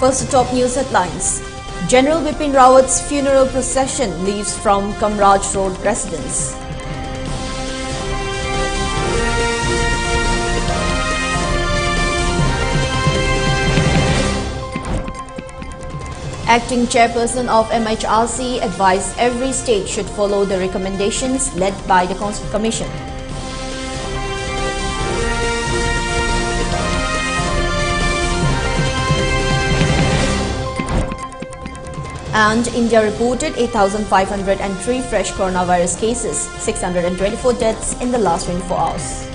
First, the top news headlines. General Bipin Rawat's funeral procession leaves from Kamraj Road residence. Acting chairperson of MHRC advised every state should follow the recommendations led by the Commission. And India reported 8,503 fresh coronavirus cases, 624 deaths in the last 24 hours.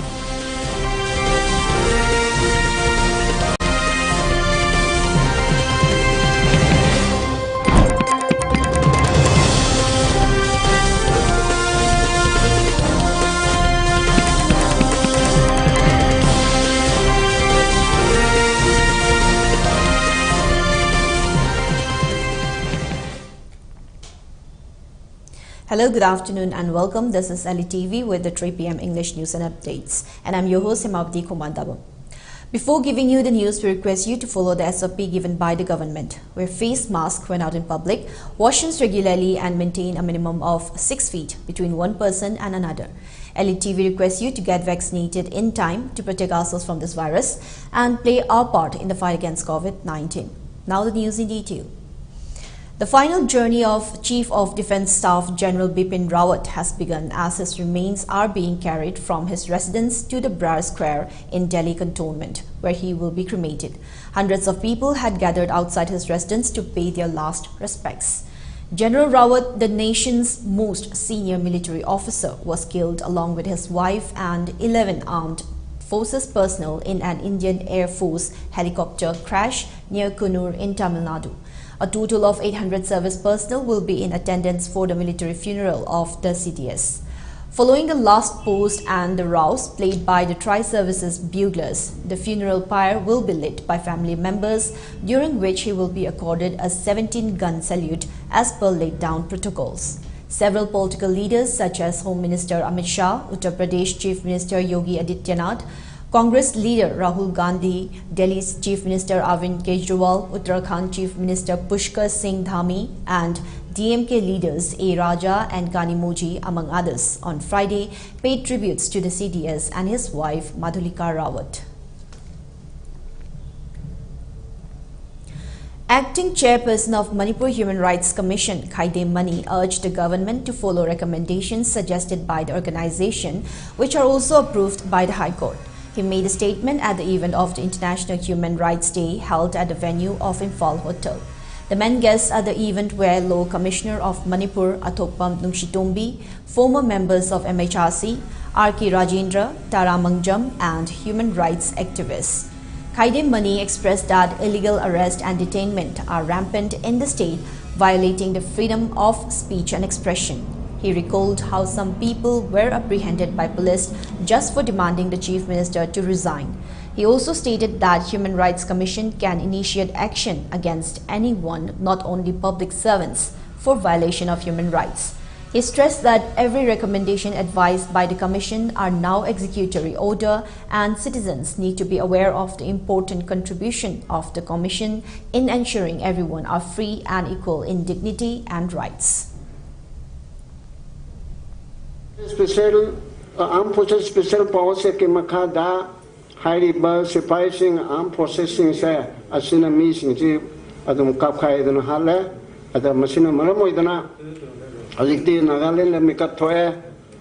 Hello, good afternoon and welcome. This is ELITETV with the 3 p.m. English news and updates. And I'm your host, HEMABATI. Before giving you the news, we request you to follow the SOP given by the government. Wear face masks when out in public, wash hands regularly and maintain a minimum of 6 feet between one person and another. ELITETV requests you to get vaccinated in time to protect ourselves from this virus and play our part in the fight against COVID-19. Now the news in detail. The final journey of Chief of Defence Staff General Bipin Rawat has begun as his remains are being carried from his residence to the Briar Square in Delhi Cantonment, where he will be cremated. Hundreds of people had gathered outside his residence to pay their last respects. General Rawat, the nation's most senior military officer, was killed along with his wife and 11 armed forces personnel in an Indian Air Force helicopter crash near Kannur in Tamil Nadu. A total of 800 service personnel will be in attendance for the military funeral of the CDS. Following the last post and the rouse played by the tri-services buglers, the funeral pyre will be lit by family members, during which he will be accorded a 17-gun salute as per laid down protocols. Several political leaders such as Home Minister Amit Shah, Uttar Pradesh Chief Minister Yogi Adityanath, Congress leader Rahul Gandhi, Delhi's Chief Minister Arvind Kejriwal, Uttarakhand Chief Minister Pushkar Singh Dhami and DMK leaders A. Raja and Kanimoji, among others, on Friday paid tributes to the CDS and his wife Madhulika Rawat. Acting chairperson of Manipur Human Rights Commission, Khaide Mani, urged the government to follow recommendations suggested by the organization, which are also approved by the High Court. He made a statement at the event of the International Human Rights Day held at the venue of Imphal Hotel. The main guests at the event were Law Commissioner of Manipur, Athokpam Nungshitombi, former members of MHRC, R.K. Rajendra, Tara Mangjam, and human rights activists. Khaide Mani expressed that illegal arrest and detainment are rampant in the state, violating the freedom of speech and expression. He recalled how some people were apprehended by police just for demanding the Chief Minister to resign. He also stated that Human Rights Commission can initiate action against anyone, not only public servants, for violation of human rights. He stressed that every recommendation advised by the Commission are now executory order and citizens need to be aware of the important contribution of the Commission in ensuring everyone are free and equal in dignity and rights. Special Armed Forces Special Powers ke makada hariba sipai sing armed forces sing se asina mi sing ji adum kap khai dun hale ada masina maramoi dana ajikti Nagaland le makeup thoe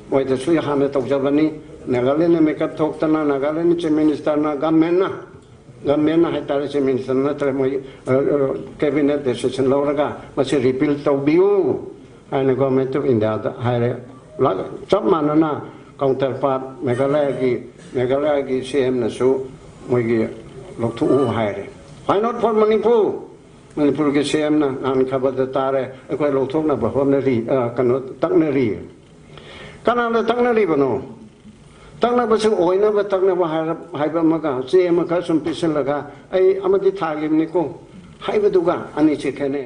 moi de sui hame tok jabani Nagaland le makeup thok tana Nagaland Chief Minister na government na haitare Chief Minister na tre moi cabinet decision loraga masi repeal to biu and government of India hire सब मानो ना counterpart Meghalaya की CM नसु मुझे लोग तो वो है रे why not for मणिपुर के CM ना आन खबर देता रहे एक बार लोग तो ना बहुत नरी कनो तक नरी कनाल तक नरी बनो तक ना बस ओय ना बस तक ना वो हाई बमका CM का सुनपिसन लगा ऐ अमदी थागिम निको हाई बदुगा अनिश्चित कहने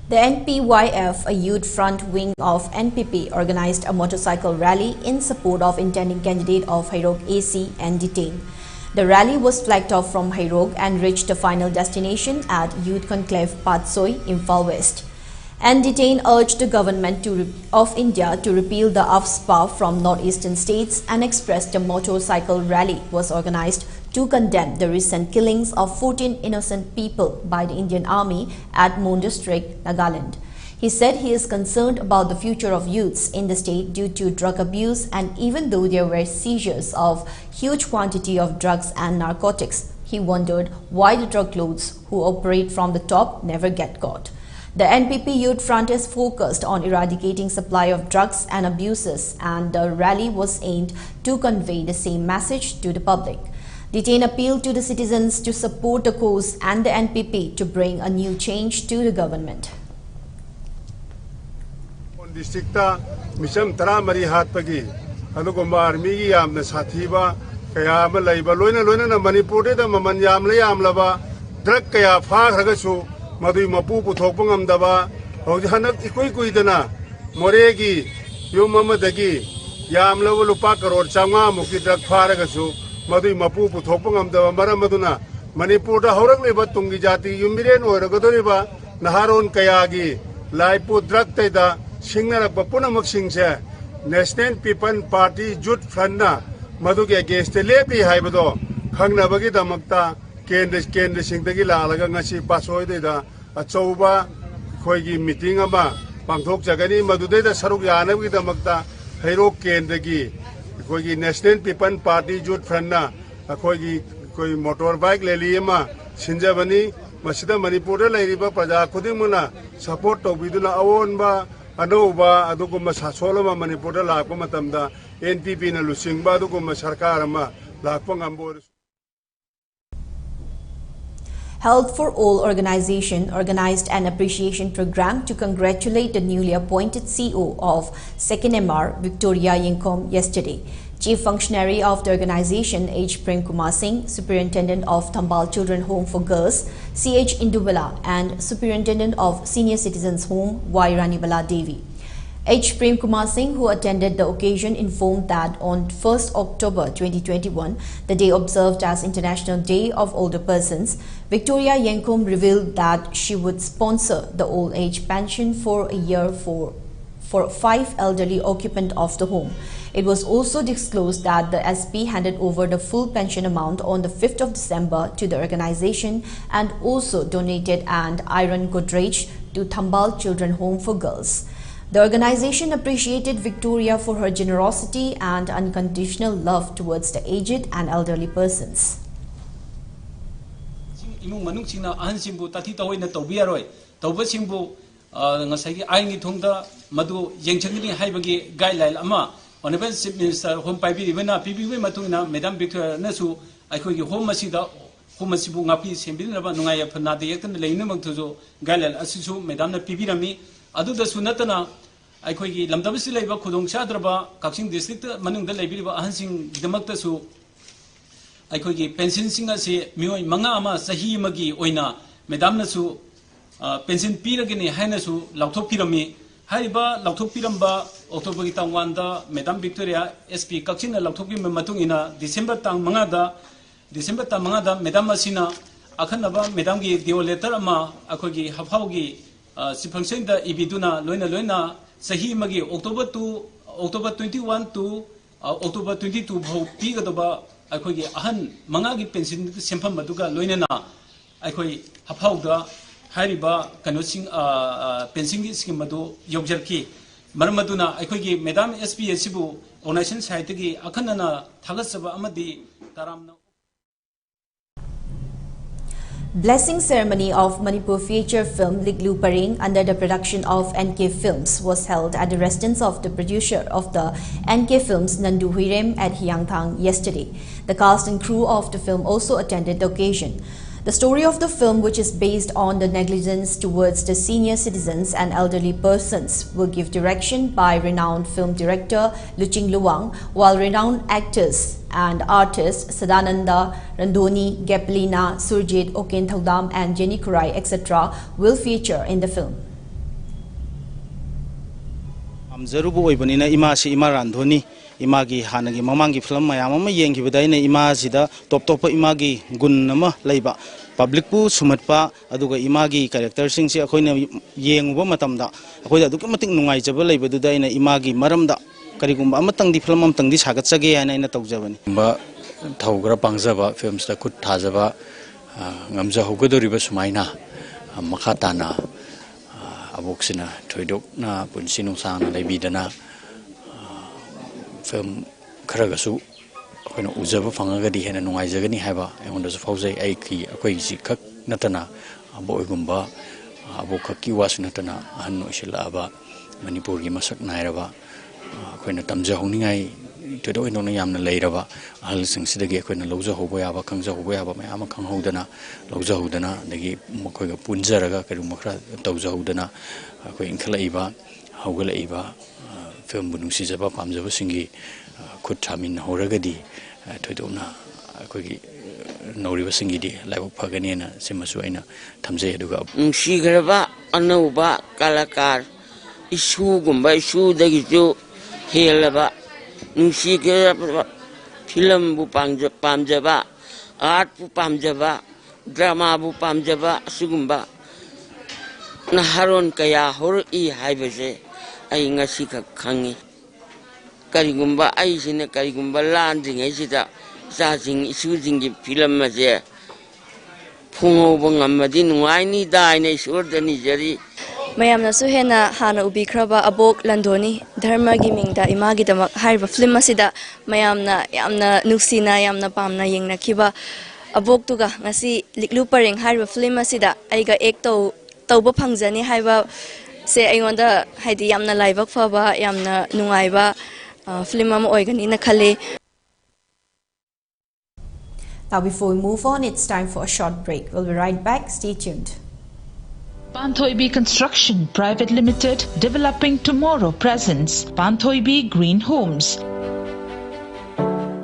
The NPYF, a youth front wing of NPP, organized a motorcycle rally in support of intending candidate of Hairok AC and detained. The rally was flagged off from Hairog and reached the final destination at Youth Conclave Patsoi, Imphal West. And Detain urged the government of India to repeal the AFSPA from northeastern states and expressed a motorcycle rally was organized to condemn the recent killings of 14 innocent people by the Indian Army at Mon District, Nagaland. He said he is concerned about the future of youths in the state due to drug abuse, and even though there were seizures of huge quantity of drugs and narcotics, he wondered why the drug lords who operate from the top never get caught. The NPP Youth Front is focused on eradicating supply of drugs and abuses, and the rally was aimed to convey the same message to the public. Detain appealed to the citizens to support the cause and the NPP to bring a new change to the government. District Misam Tara Mari Hatpagi, Alugomar Migi Yam, the Sativa, Kayama Labor, Luna, Manipur, the Mamanyam Layam Lava, Drakaya, Fahagasu, Madu Mapu, Topungam Dava, Ojanak Ikuidana, Moregi, Yumamadagi, Yam Lavulupaka or Chama, Muki Drak Faragasu, Madu Mapu, Topungam Dava, Maramaduna, Manipur, the Horagli Batungi Jati, Yumiran or Godoriba, Naharon Kayagi, Laipu Drakta. Singna Papuna Muxingse, National People Party Jut Franda, Maduki against the Lepi Hybado, Hangna Bagita Makta, Kendis Singtagila, Lagangasi Pasoida, Achoba, Koigi meeting Aba, Pangtok Jagani, Madudeta Sarugana with the Makta, Hero Kendagi, Koigi National People Party Jut Franda, a Koigi motorbike Leliema, Sinjavani, Masida Manipur, Lariba Praja Kudimuna, support of Viduna Awonba. Anova, Adukuma Soloma Manipur, Lakumatamda, NPP na Lusingba, Adukuma Sarkarama, Lakpangambor. Health for All organization organized an appreciation program to congratulate the newly appointed CEO of 2nd MR, Victoria Yenkom, yesterday. Chief Functionary of the organization, H. Prem Kumar Singh, Superintendent of Thambal Children Home for Girls, C.H. Indubala, and Superintendent of Senior Citizens Home, Y. Ranibala Devi. H. Prem Kumar Singh, who attended the occasion, informed that on 1st October 2021, the day observed as International Day of Older Persons, Victoria Yenkom revealed that she would sponsor the old age pension for a year for 5 elderly occupants of the home. It was also disclosed that the SP handed over the full pension amount on the 5th of December to the organization and also donated an iron Godrej to Thambal Children Home for Girls. The organization appreciated Victoria for her generosity and unconditional love towards the aged and elderly persons. Honorable Chief Minister, Home Pipi, PPV Matuna, Madame Victoria Nasu, I could give home Masida, Home Masibu Napi, Simbina, Nungaya Panadi, and Lainum to Galal, Asisu, Madame Pipirami, Adu the Sunatana, I could give Lamdabisi Labor, Kudong Chadraba, Kapsing District, Manung the Labiba, Hansing Demaktasu, I could give Pension Singers, Mangama, Sahi Magi, Oina, Madame Nasu, Pension Piragini, Hanasu, Lautopirami. Hariba Lautopiramba, October Wanda, Madame Victoria, SP Kakina Lautopi Matungina, December Tang Mangada, Madame Masina, Akanaba, Madame Dio Letterama, Akogi, Hapaugi, Sipangsenda, Ibiduna, Loina, Sahi Magi, October 21 to October 22, Pigadaba, Akogi, Ahan, Mangagi Pension, Sempa Maduga, Loina, Akoi, Hapauga. Hariba Kanosing Pensing Skimado Yogjarki Marmaduna Akogi Madame SPSibu Onation Saitigi Akanana Tagasaba Amadi Taramna. Blessing ceremony of Manipur feature film Liglu Paring under the production of NK Films was held at the residence of the producer of the NK Films Nandu Huirem at Hyangthang yesterday. The cast and crew of the film also attended the occasion. The story of the film, which is based on the negligence towards the senior citizens and elderly persons, will give direction by renowned film director Luching Luwang, while renowned actors and artists Sadananda, Randoni, Gepelina, Surjit, Oken Thaudam and Jenny Kurai, etc. will feature in the film. Amzarubu Ibanina Imasi Imarandoni, imagi hanagi mamangi film mayam ama yenghibada ina ima sida top top imagi gun nama leiba public pu sumatpa aduga imagi character sing si akhoina yenguba matamda akhoida aduki matik nungai jaba leibaduda ina imagi maramda karigumba amatang di film amtang di sagatchage ana ina tawjabani ba thaugra pangjaba films da khut thajaba ngamja hogodoriba sumaina makhatana aboksina thoidokna punsi nungsang leibidana film kharaga su akoina ujaba fangaga di hena nungai jagani haiba engonda su faujai ai ki akoi ji khak natana aboigumba abokaki wasu natana hanno ishilaba manipur gi masak nairaba akoina tamja honingai todo inona yamna leiraba ahal singsidagi akoina lawja hobo yaba khangja hobo yaba mayama khanghodana lawja hodana dagi makoiga punjaraga karu makhra tawja hodana akoi inkhlaiba haugalaiba film bunungsi jaba pamjaba singi khut thamin horagadi thoidona akoi noriba singi di laibok phagani na simasu aina thamjai aduga sigraba anauba kalakar isu gumba isu dagi jo helaba sigraba film bu pamjaba art bu pamjaba drama bu pamjaba sugumba naharon kaya hor I haibase ai ngasi ka khangi karigumba ai sine karigumba landing ai sida sajing isujing gi film ma je phungo bangamadi nungai ni dai nei surdani jari mayamna su hena hana ubi khraba abok landoni dharma gi mingda imagi damak haiba film asida mayamna yamna nuksina yamna pamna yengna khiba abok tuga ngasi liklu pareng haiba film asida aiga ek tawba phangjani haiba se aingonda haidi yamna laibak faba yamna nungaiba film am oigani na khale. Now before we move on, it's time for a short break. We'll be right back. Stay tuned. Panthoibi Construction Private Limited, developing tomorrow presents Panthoibi Green Homes,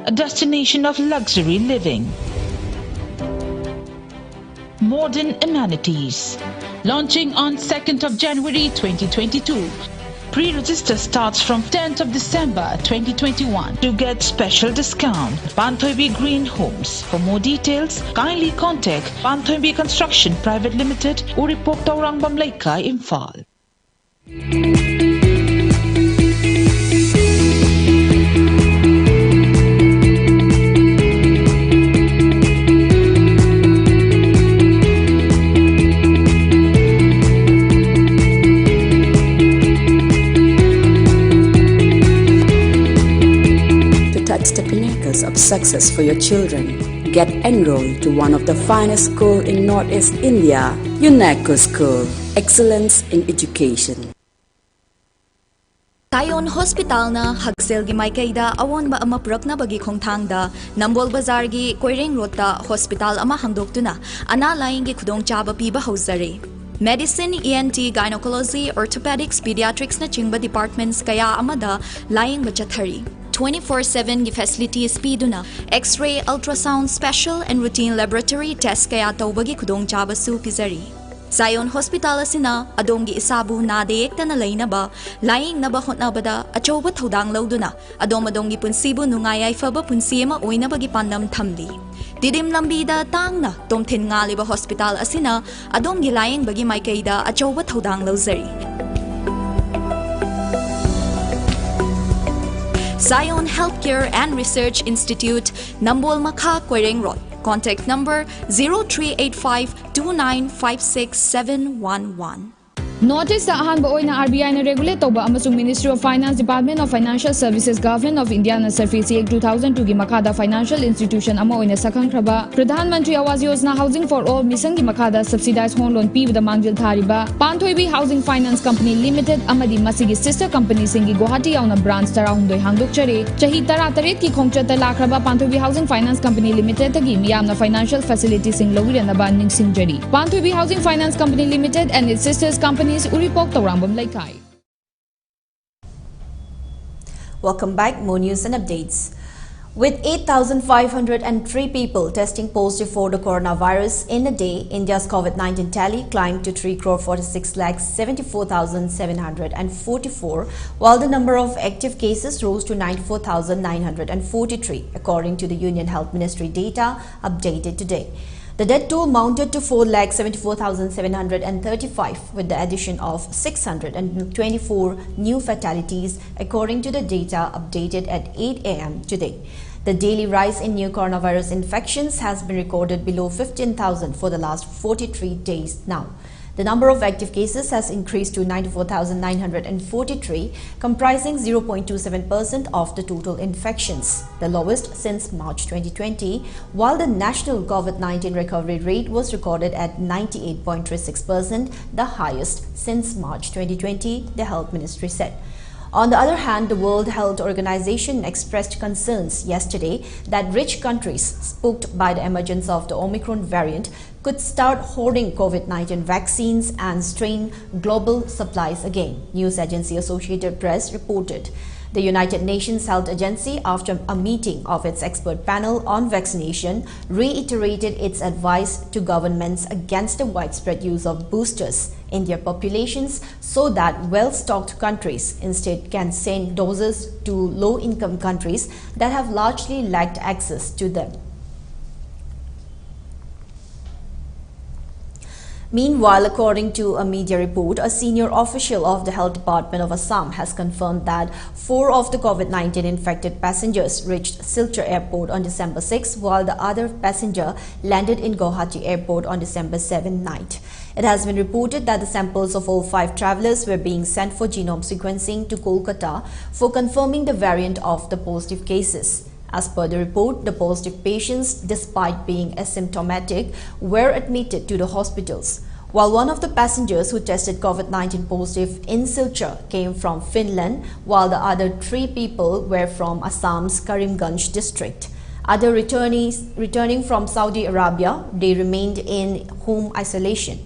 a destination of luxury living. Modern amenities. Launching on 2nd of January 2022. Pre-register starts from 10th of December 2021 to get special discount. Panthoibi Green Homes. For more details, kindly contact Panthoibi Construction Private Limited, Uripok Taurang Bamlaika, Imphal. The pinnacles of success for your children. Get enrolled to one of the finest schools in Northeast India, UNESCO School. Excellence in education. Tayon Hospital na Hagsel gi Maikaida awon ba ama prakna bagi khongthangda Nambol Bazar gi Koireng Road ta hospital ama hangdoktuna ana laing gi khudong chaba piba hauzare. Medicine, ENT, Gynecology, Orthopedics, Pediatrics na chingba departments kaya amada laing bachathari. 24/7 gi facilities piduna X-ray, ultrasound, special and routine laboratory test kaya tawbagi khudong chaba su pizari. Zion Hospital asina adongi isabu na deyekta na laina ba laing na ba hotnabada achoba thodang lauduna adongi punsibu nungayay faba punsiyema oina bagi pandam thamli. Didim lambida tang na tomthin nga liba hospital asina adongi laing bagi maikaida achoba thodang lauzari. Zion Healthcare and Research Institute, Nambol Makha, Koireng Road. Contact number 03852956 Notice that ahan ba oina RBI na regulate toba amasung Ministry of Finance, Department of Financial Services, Government of India na Surface Act 2002 gi makada financial institution ama oina sakang kraba Pradhan Mantri Awas Yojana Housing for All misang gi makada subsidized home loan pibda mangjil thariba Panthoibi Housing Finance Company Limited amadi masigi sister company singi Guwahati yauna branch tarahundoi hangdokchare chahi tara-taret ki khongchata lakraba Panthoibi Housing Finance Company Limited tagi miyamna financial facilities sing lawirana ningsingjari Panthoibi Housing Finance Company Limited and its sisters companies Uripok Taurambam Laikai. Welcome back. More news and updates. With 8,503 people testing positive for the coronavirus in a day, India's COVID-19 tally climbed to 3,46,74,744, while the number of active cases rose to 94,943, according to the Union Health Ministry data updated today. The death toll mounted to 4,74,735 with the addition of 624 new fatalities according to the data updated at 8 a.m. today. The daily rise in new coronavirus infections has been recorded below 15,000 for the last 43 days now. The number of active cases has increased to 94,943, comprising 0.27% of the total infections, the lowest since March 2020, while the national COVID-19 recovery rate was recorded at 98.36%, the highest since March 2020, the Health Ministry said. On the other hand, the World Health Organization expressed concerns yesterday that rich countries spooked by the emergence of the Omicron variant could start hoarding COVID-19 vaccines and strain global supplies again, news agency Associated Press reported. The United Nations Health Agency, after a meeting of its expert panel on vaccination, reiterated its advice to governments against the widespread use of boosters in their populations so that well-stocked countries instead can send doses to low-income countries that have largely lacked access to them. Meanwhile, according to a media report, a senior official of the Health Department of Assam has confirmed that 4 of the COVID-19 infected passengers reached Silchar Airport on December 6, while the other passenger landed in Guwahati Airport on December 7 night. It has been reported that the samples of all 5 travelers were being sent for genome sequencing to Kolkata for confirming the variant of the positive cases. As per the report, the positive patients, despite being asymptomatic, were admitted to the hospitals, while one of the passengers who tested COVID-19 positive in Silchar came from Finland, while the other 3 people were from Assam's Karimganj district. Other returning from Saudi Arabia, they remained in home isolation.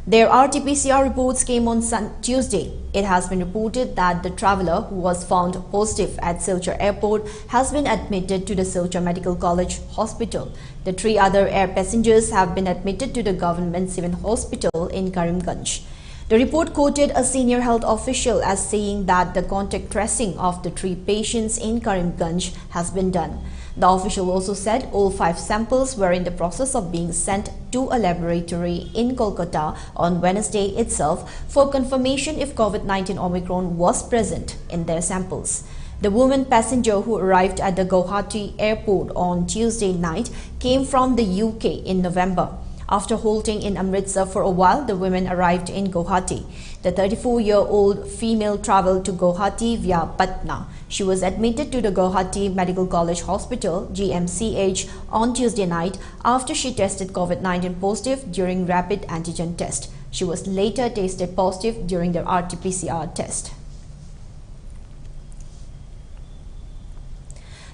Their RT-PCR reports came on Tuesday. It has been reported that the traveller who was found positive at Silchar Airport has been admitted to the Silchar Medical College Hospital. The 3 other air passengers have been admitted to the government civil hospital in Karimganj. The report quoted a senior health official as saying that the contact tracing of the 3 patients in Karimganj has been done. The official also said all 5 samples were in the process of being sent to a laboratory in Kolkata on Wednesday itself for confirmation if COVID-19 Omicron was present in their samples. The woman passenger who arrived at the Guwahati airport on Tuesday night came from the UK in November. After halting in Amritsar for a while, the women arrived in Guwahati. The 34-year-old female traveled to Guwahati via Patna. She was admitted to the Guwahati Medical College Hospital, GMCH, on Tuesday night after she tested COVID-19 positive during rapid antigen test. She was later tested positive during the RT-PCR test.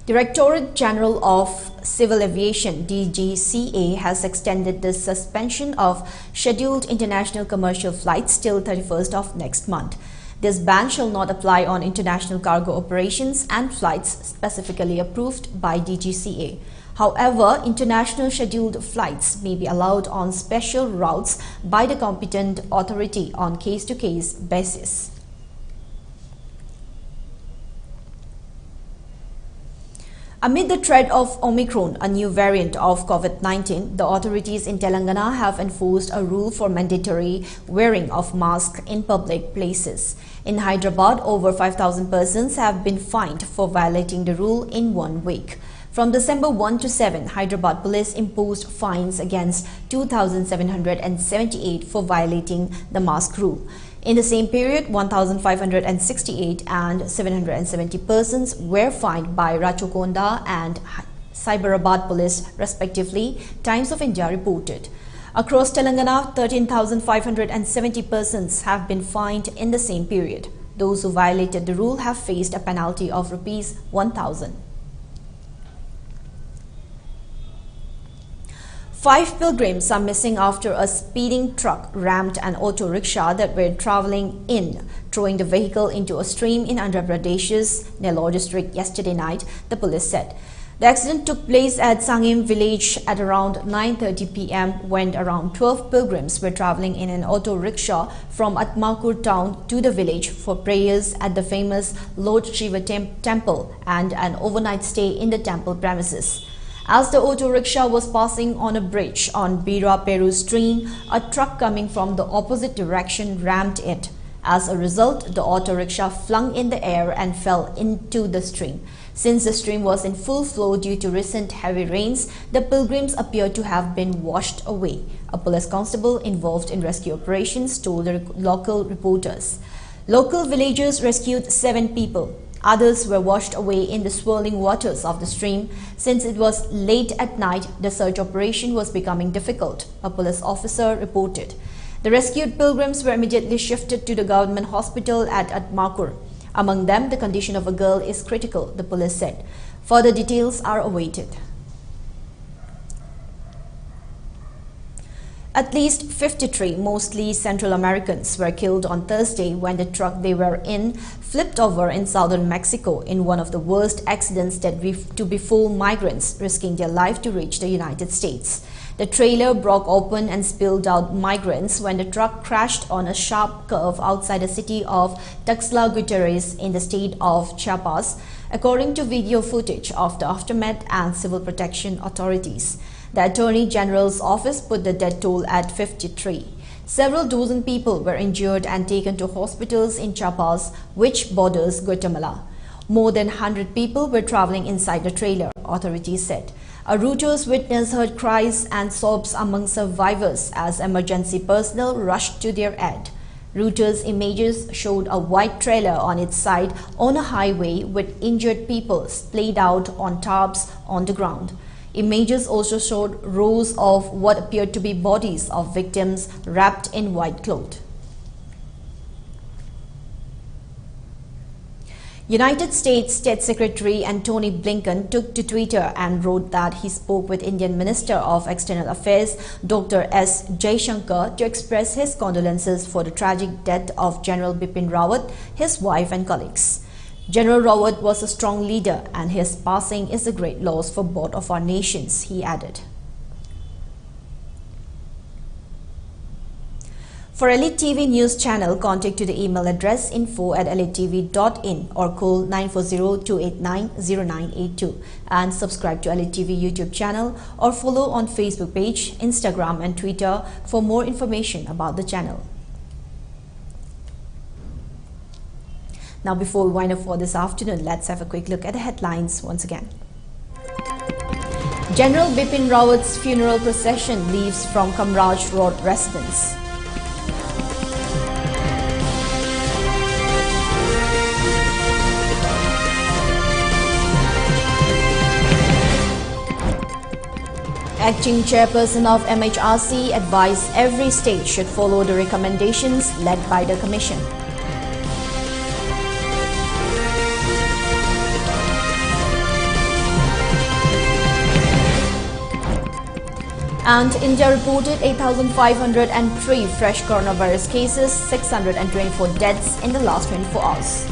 Directorate General of Civil Aviation (DGCA) has extended the suspension of scheduled international commercial flights till 31st of next month. This ban shall not apply on international cargo operations and flights specifically approved by DGCA. However, international scheduled flights may be allowed on special routes by the competent authority on case-to-case basis. Amid the threat of Omicron, a new variant of COVID-19, the authorities in Telangana have enforced a rule for mandatory wearing of masks in public places. In Hyderabad, over 5,000 persons have been fined for violating the rule in 1 week. From December 1 to 7, Hyderabad police imposed fines against 2,778 for violating the mask rule. In the same period, 1,568 and 770 persons were fined by Rachokonda and Cyberabad police respectively, Times of India reported. Across Telangana, 13,570 persons have been fined in the same period. Those who violated the rule have faced a penalty of Rs 1,000. 5 pilgrims are missing after a speeding truck rammed an auto rickshaw that were traveling in, throwing the vehicle into a stream in Andhra Pradesh's Nellore district yesterday night, the police said. The accident took place at Sangim village at around 9:30 p.m. when around 12 pilgrims were travelling in an auto rickshaw from Atmakur town to the village for prayers at the famous Lord Shiva temple and an overnight stay in the temple premises. As the auto rickshaw was passing on a bridge on Bira Peru stream, a truck coming from the opposite direction rammed it. As a result, the auto rickshaw flung in the air and fell into the stream. Since the stream was in full flow due to recent heavy rains, the pilgrims appear to have been washed away. A police constable involved in rescue operations told the local reporters. Local villagers rescued 7 people. Others were washed away in the swirling waters of the stream. Since it was late at night, the search operation was becoming difficult, a police officer reported. The rescued pilgrims were immediately shifted to the government hospital at Atmakur. Among them, the condition of a girl is critical, the police said. Further details are awaited. At least 53, mostly Central Americans, were killed on Thursday when the truck they were in flipped over in southern Mexico in one of the worst accidents that befall migrants risking their life to reach the United States. The trailer broke open and spilled out migrants when the truck crashed on a sharp curve outside the city of Tuxtla Gutiérrez in the state of Chiapas, according to video footage of the aftermath and civil protection authorities. The Attorney General's office put the death toll at 53. Several dozen people were injured and taken to hospitals in Chiapas, which borders Guatemala. More than 100 people were traveling inside the trailer, authorities said. A Reuters witness heard cries and sobs among survivors as emergency personnel rushed to their aid. Reuters images showed a white trailer on its side on a highway with injured people splayed out on tarps on the ground. Images also showed rows of what appeared to be bodies of victims wrapped in white cloth. United States State Secretary Antony Blinken took to Twitter and wrote that he spoke with Indian Minister of External Affairs Dr. S. Jaishankar to express his condolences for the tragic death of General Bipin Rawat, his wife and colleagues. General Rawat was a strong leader and his passing is a great loss for both of our nations, he added. For ELITETV News Channel, contact to the email address info@elitetv.in or call 940-289-0982 and subscribe to ELITETV YouTube channel or follow on Facebook page, Instagram and Twitter for more information about the channel. Now before we wind up for this afternoon, let's have a quick look at the headlines once again. General Bipin Rawat's funeral procession leaves from Kamraj Road residence. Acting chairperson of MHRC advised every state should follow the recommendations led by the Commission. And India reported 8,503 fresh coronavirus cases, 624 deaths in the last 24 hours.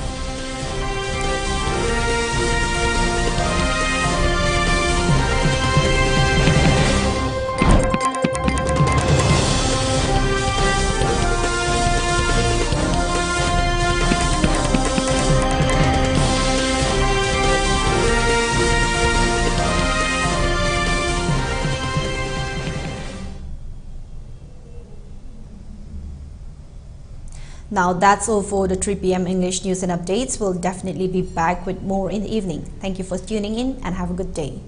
Now that's all for the 3 p.m. English news and updates. We'll definitely be back with more in the evening. Thank you for tuning in and have a good day.